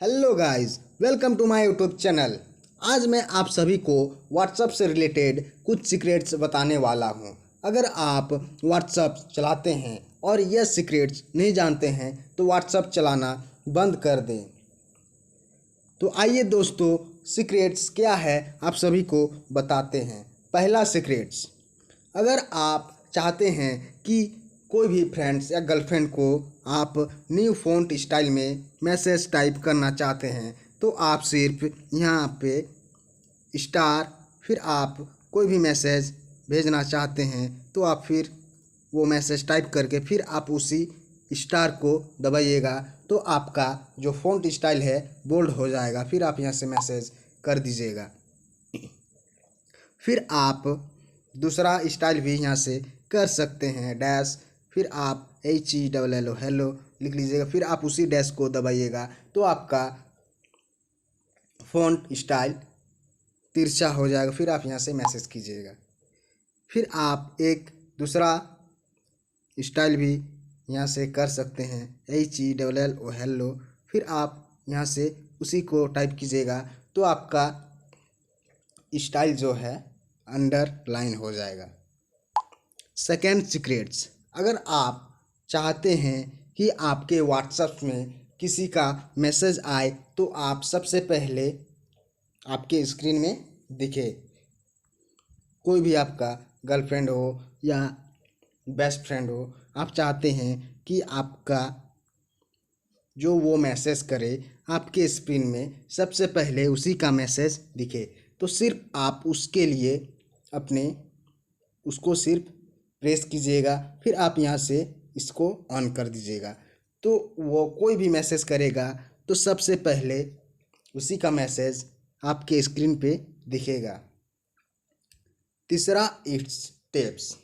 Hello guys, welcome to my YouTube channel. आज मैं आप सभी को व्हाट्सएप से रिलेटेड कुछ सीक्रेट्स बताने वाला हूं। अगर आप व्हाट्सएप चलाते हैं और यह सीक्रेट्स नहीं जानते हैं तो व्हाट्सएप चलाना बंद कर दें। तो आइए दोस्तों, सीक्रेट्स क्या है आप सभी को बताते हैं। पहला सीक्रेट्स, अगर आप चाहते हैं कि कोई भी फ्रेंड्स या गर्लफ्रेंड को आप न्यू फ़ॉन्ट स्टाइल में मैसेज टाइप करना चाहते हैं तो आप सिर्फ यहाँ पे स्टार, फिर आप कोई भी मैसेज भेजना चाहते हैं तो आप फिर वो मैसेज टाइप करके फिर आप उसी स्टार को दबाइएगा तो आपका जो फ़ॉन्ट स्टाइल है बोल्ड हो जाएगा। फिर आप यहाँ से मैसेज कर दीजिएगा। फिर आप दूसरा स्टाइल भी यहाँ से कर सकते हैं, डैश, फिर आप HELLO हेलो लिख लीजिएगा। फिर आप उसी डैश को दबाइएगा तो आपका फ़ॉन्ट स्टाइल तिरछा हो जाएगा। फिर आप यहाँ से मैसेज कीजिएगा। फिर आप एक दूसरा स्टाइल भी यहाँ से कर सकते हैं, HELLO हेलो। फिर आप यहाँ से उसी को टाइप कीजिएगा तो आपका स्टाइल जो है अंडरलाइन हो जाएगा। सेकेंड सीक्रेट्स, अगर आप चाहते हैं कि आपके व्हाट्सएप में किसी का मैसेज आए तो आप सबसे पहले आपके स्क्रीन में दिखे, कोई भी आपका गर्लफ्रेंड हो या बेस्ट फ्रेंड हो, आप चाहते हैं कि आपका जो वो मैसेज करे आपके स्क्रीन में सबसे पहले उसी का मैसेज दिखे, तो सिर्फ आप उसके लिए अपने उसको सिर्फ प्रेस कीजिएगा। फिर आप यहाँ से इसको ऑन कर दीजिएगा तो वो कोई भी मैसेज करेगा तो सबसे पहले उसी का मैसेज आपके स्क्रीन पे दिखेगा। तीसरा स्टेप्स,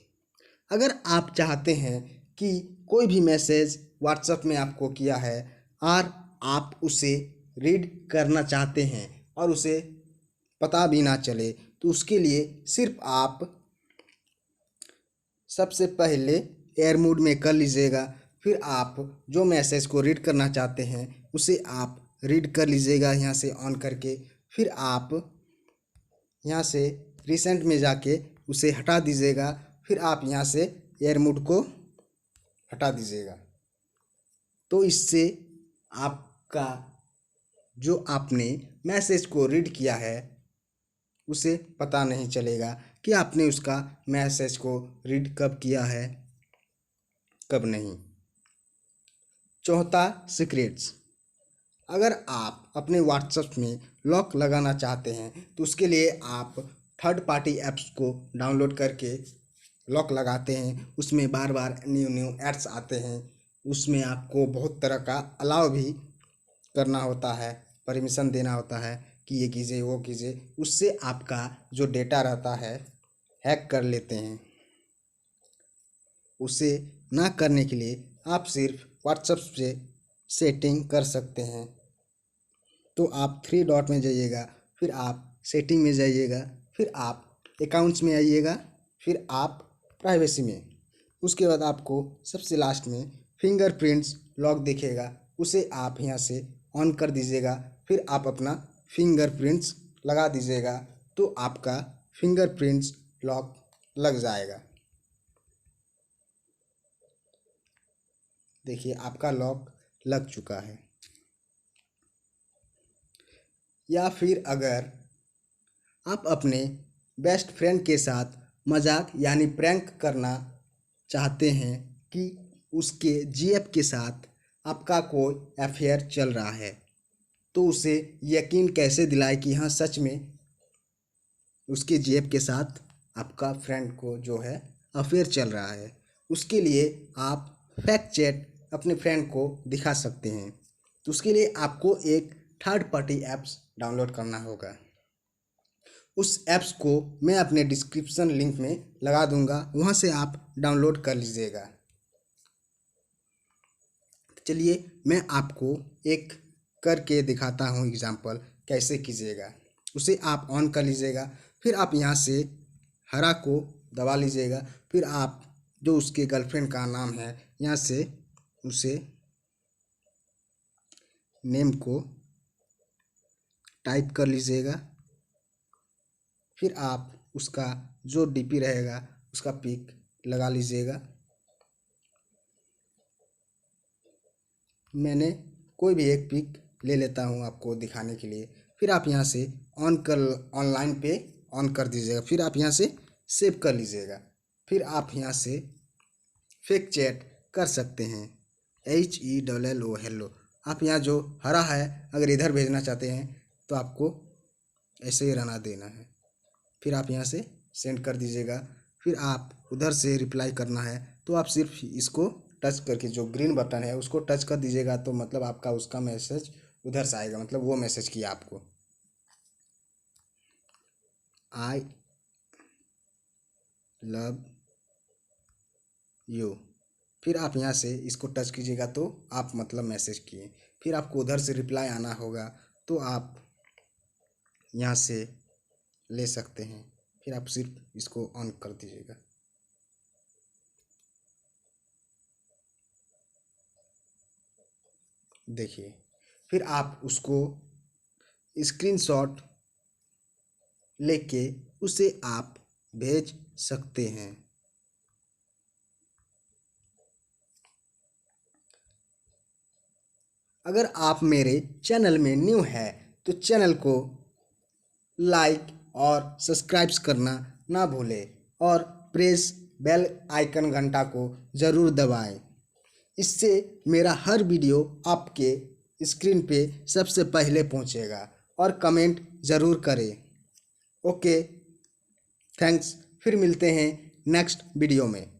अगर आप चाहते हैं कि कोई भी मैसेज व्हाट्सएप में आपको किया है और आप उसे रीड करना चाहते हैं और उसे पता भी ना चले तो उसके लिए सिर्फ आप सबसे पहले एयर मोड में कर लीजिएगा। फिर आप जो मैसेज को रीड करना चाहते हैं उसे आप रीड कर लीजिएगा यहाँ से ऑन करके। फिर आप यहाँ से रिसेंट में जाके उसे हटा दीजिएगा। फिर आप यहाँ से एयर मोड को हटा दीजिएगा तो इससे आपका जो आपने मैसेज को रीड किया है उसे पता नहीं चलेगा कि आपने उसका मैसेज को रीड कब किया है कब नहीं। चौथा सीक्रेट्स, अगर आप अपने व्हाट्सएप में लॉक लगाना चाहते हैं तो उसके लिए आप थर्ड पार्टी ऐप्स को डाउनलोड करके लॉक लगाते हैं। उसमें बार बार न्यू एड्स आते हैं, उसमें आपको बहुत तरह का अलाउ भी करना होता है, परमिशन देना होता है कि ये कीजिए वो कीजिए। उससे आपका जो डेटा रहता है हैक कर लेते हैं। उसे ना करने के लिए आप सिर्फ व्हाट्सएप से सेटिंग कर सकते हैं। तो आप थ्री डॉट में जाइएगा, फिर आप सेटिंग में जाइएगा, फिर आप अकाउंट्स में आइएगा, फिर आप प्राइवेसी में, उसके बाद आपको सबसे लास्ट में फिंगरप्रिंट्स लॉक दिखेगा, उसे आप यहाँ से ऑन कर दीजिएगा। फिर आप अपना फिंगरप्रिंट्स लगा दीजिएगा तो आपका फिंगरप्रिंट्स लॉक लग जाएगा। देखिए आपका लॉक लग चुका है। या फिर अगर आप अपने बेस्ट फ्रेंड के साथ मजाक यानी प्रैंक करना चाहते हैं कि उसके जीएफ के साथ आपका कोई अफेयर चल रहा है तो उसे यकीन कैसे दिलाए कि हाँ सच में उसके जीएफ के साथ आपका फ्रेंड को जो है अफेयर चल रहा है। उसके लिए आप फैक्ट चेक अपने फ्रेंड को दिखा सकते हैं। तो उसके लिए आपको एक थर्ड पार्टी ऐप्स डाउनलोड करना होगा। उस ऐप्स को मैं अपने डिस्क्रिप्शन लिंक में लगा दूंगा, वहाँ से आप डाउनलोड कर लीजिएगा। चलिए मैं आपको एक करके दिखाता हूँ एग्जांपल कैसे कीजिएगा। उसे आप ऑन कर लीजिएगा, फिर आप यहाँ से हरा को दबा लीजिएगा। फिर आप जो उसके गर्लफ्रेंड का नाम है यहाँ से उसे नेम को टाइप कर लीजिएगा। फिर आप उसका जो डीपी रहेगा उसका पिक लगा लीजिएगा। मैंने कोई भी एक पिक ले लेता हूँ आपको दिखाने के लिए। फिर आप यहाँ से ऑनलाइन पे ऑन कर दीजिएगा। फिर आप यहाँ से सेव कर लीजिएगा। फिर आप यहाँ से फेक चैट कर सकते हैं, HELLO हेलो। आप यहाँ जो हरा है अगर इधर भेजना चाहते हैं तो आपको ऐसे ही रहना देना है। फिर आप यहाँ से सेंड कर दीजिएगा। फिर आप उधर से रिप्लाई करना है तो आप सिर्फ इसको टच करके जो ग्रीन बटन है उसको टच कर दीजिएगा, तो मतलब आपका उसका मैसेज उधर से आएगा, मतलब वो मैसेज किया आपको, आई लव यू। फिर आप यहाँ से इसको टच कीजिएगा तो आप मतलब मैसेज किए। फिर आपको उधर से रिप्लाई आना होगा तो आप यहाँ से ले सकते हैं। फिर आप सिर्फ इसको ऑन कर दीजिएगा। देखिए, फिर आप उसको स्क्रीनशॉट लेके उसे आप भेज सकते हैं। अगर आप मेरे चैनल में न्यू है तो चैनल को लाइक और सब्सक्राइब करना ना भूलें और प्रेस बेल आइकन घंटा को ज़रूर दबाएं। इससे मेरा हर वीडियो आपके स्क्रीन पे सबसे पहले पहुंचेगा। और कमेंट ज़रूर करें। Okay, thanks. फिर मिलते हैं नेक्स्ट वीडियो में।